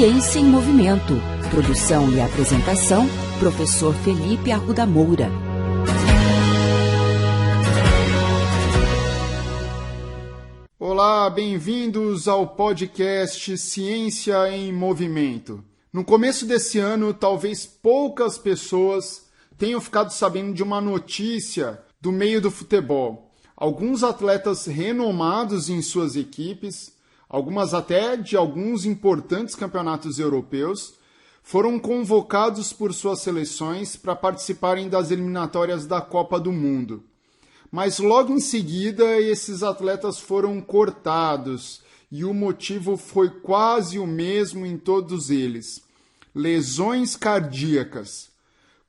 Ciência em Movimento. Produção e apresentação, professor Felipe Arruda Moura. Olá, bem-vindos ao podcast Ciência em Movimento. No começo desse ano, talvez poucas pessoas tenham ficado sabendo de uma notícia do meio do futebol. Alguns atletas renomados em suas equipes, algumas até de alguns importantes campeonatos europeus, foram convocados por suas seleções para participarem das eliminatórias da Copa do Mundo. Mas logo em seguida, esses atletas foram cortados e o motivo foi quase o mesmo em todos eles: lesões cardíacas.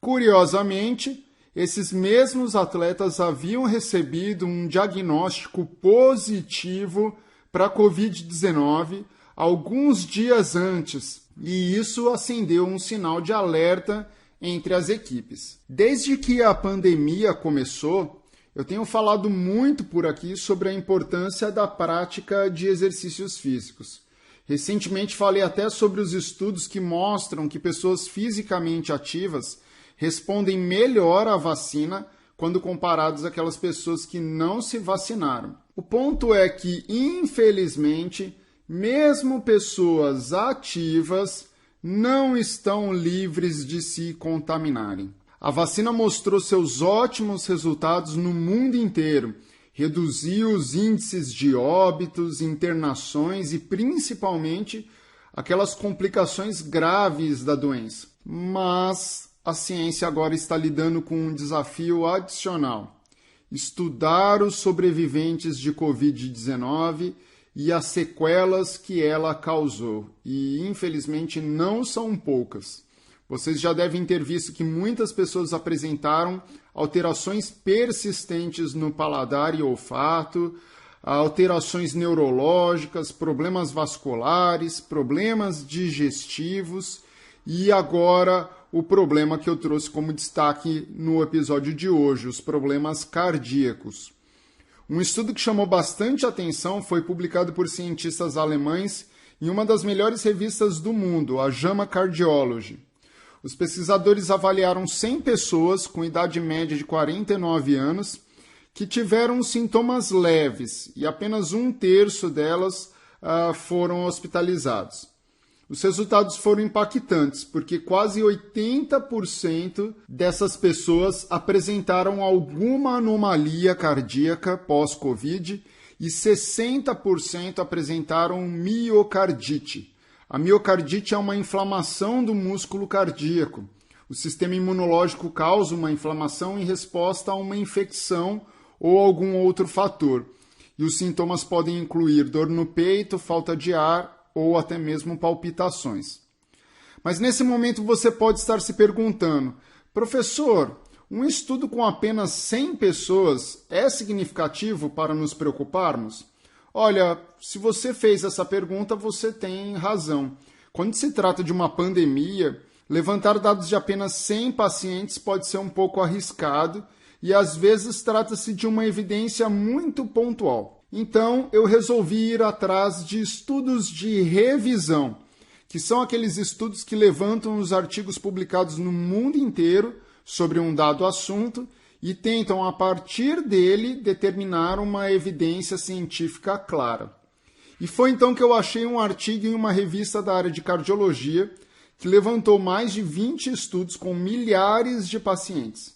Curiosamente, esses mesmos atletas haviam recebido um diagnóstico positivo para a Covid-19 alguns dias antes, e isso acendeu um sinal de alerta entre as equipes. Desde que a pandemia começou, eu tenho falado muito por aqui sobre a importância da prática de exercícios físicos. Recentemente falei até sobre os estudos que mostram que pessoas fisicamente ativas respondem melhor à vacina quando comparados àquelas pessoas que não se vacinaram. O ponto é que, infelizmente, mesmo pessoas ativas não estão livres de se contaminarem. A vacina mostrou seus ótimos resultados no mundo inteiro, reduziu os índices de óbitos, internações e principalmente aquelas complicações graves da doença. Mas a ciência agora está lidando com um desafio adicional: estudar os sobreviventes de Covid-19 e as sequelas que ela causou. E, infelizmente, não são poucas. Vocês já devem ter visto que muitas pessoas apresentaram alterações persistentes no paladar e olfato, alterações neurológicas, problemas vasculares, problemas digestivos e agora o problema que eu trouxe como destaque no episódio de hoje, os problemas cardíacos. Um estudo que chamou bastante atenção foi publicado por cientistas alemães em uma das melhores revistas do mundo, a JAMA Cardiology. Os pesquisadores avaliaram 100 pessoas com idade média de 49 anos que tiveram sintomas leves e apenas 1/3 delas foram hospitalizados. Os resultados foram impactantes, porque quase 80% dessas pessoas apresentaram alguma anomalia cardíaca pós-Covid e 60% apresentaram miocardite. A miocardite é uma inflamação do músculo cardíaco. O sistema imunológico causa uma inflamação em resposta a uma infecção ou algum outro fator. E os sintomas podem incluir dor no peito, falta de ar ou até mesmo palpitações. Mas nesse momento você pode estar se perguntando: professor, um estudo com apenas 100 pessoas é significativo para nos preocuparmos? Olha, se você fez essa pergunta, você tem razão. Quando se trata de uma pandemia, levantar dados de apenas 100 pacientes pode ser um pouco arriscado e às vezes trata-se de uma evidência muito pontual. Então, eu resolvi ir atrás de estudos de revisão, que são aqueles estudos que levantam os artigos publicados no mundo inteiro sobre um dado assunto e tentam, a partir dele, determinar uma evidência científica clara. E foi então que eu achei um artigo em uma revista da área de cardiologia que levantou mais de 20 estudos com milhares de pacientes.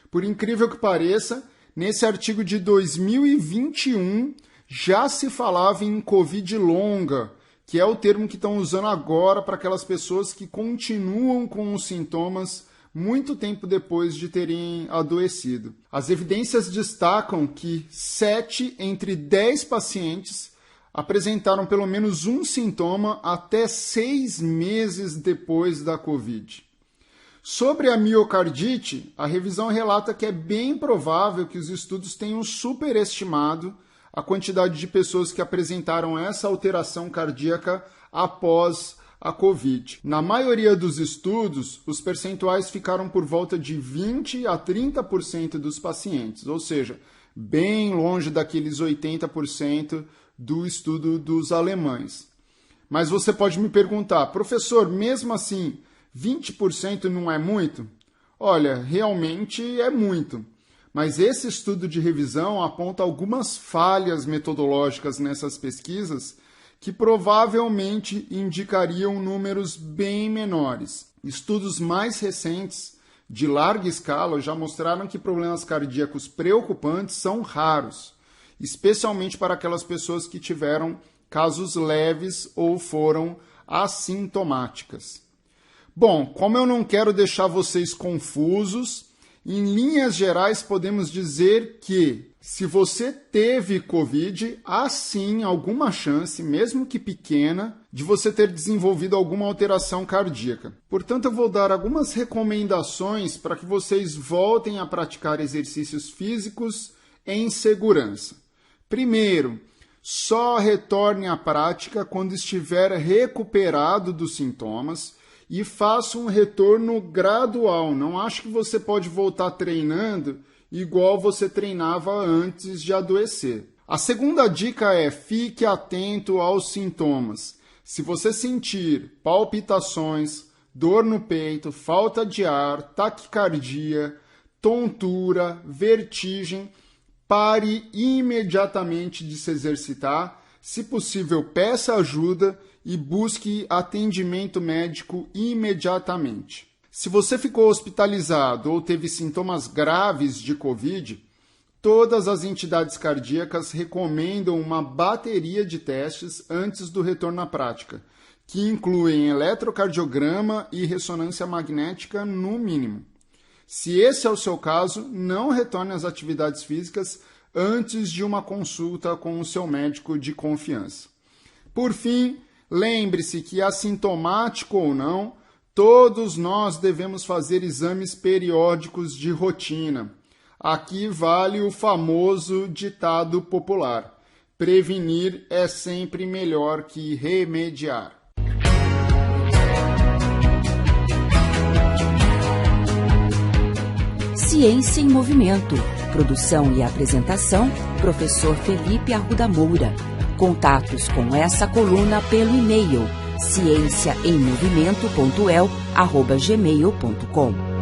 Por incrível que pareça, nesse artigo de 2021, já se falava em Covid longa, que é o termo que estão usando agora para aquelas pessoas que continuam com os sintomas muito tempo depois de terem adoecido. As evidências destacam que 7 entre 10 pacientes apresentaram pelo menos um sintoma até 6 meses depois da Covid. Sobre a miocardite, a revisão relata que é bem provável que os estudos tenham superestimado a quantidade de pessoas que apresentaram essa alteração cardíaca após a Covid. Na maioria dos estudos, os percentuais ficaram por volta de 20% a 30% dos pacientes, ou seja, bem longe daqueles 80% do estudo dos alemães. Mas você pode me perguntar, professor, mesmo assim, 20% não é muito? Olha, realmente é muito. Mas esse estudo de revisão aponta algumas falhas metodológicas nessas pesquisas que provavelmente indicariam números bem menores. Estudos mais recentes, de larga escala, já mostraram que problemas cardíacos preocupantes são raros, especialmente para aquelas pessoas que tiveram casos leves ou foram assintomáticas. Bom, como eu não quero deixar vocês confusos, em linhas gerais podemos dizer que se você teve Covid, há sim alguma chance, mesmo que pequena, de você ter desenvolvido alguma alteração cardíaca. Portanto, eu vou dar algumas recomendações para que vocês voltem a praticar exercícios físicos em segurança. Primeiro, só retorne à prática quando estiver recuperado dos sintomas e faça um retorno gradual. Não acho que você pode voltar treinando igual você treinava antes de adoecer. A segunda dica é: fique atento aos sintomas. Se você sentir palpitações, dor no peito, falta de ar, taquicardia, tontura, vertigem, pare imediatamente de se exercitar. Se possível, peça ajuda e busque atendimento médico imediatamente. Se você ficou hospitalizado ou teve sintomas graves de Covid, todas as entidades cardíacas recomendam uma bateria de testes antes do retorno à prática, que incluem eletrocardiograma e ressonância magnética no mínimo. Se esse é o seu caso, não retorne às atividades físicas antes de uma consulta com o seu médico de confiança. Por fim, lembre-se que, assintomático ou não, todos nós devemos fazer exames periódicos de rotina. Aqui vale o famoso ditado popular: prevenir é sempre melhor que remediar. Ciência em Movimento. Produção e apresentação, professor Felipe Arruda Moura. Contatos com essa coluna pelo e-mail ciênciaemmovimento.el@gmail.com.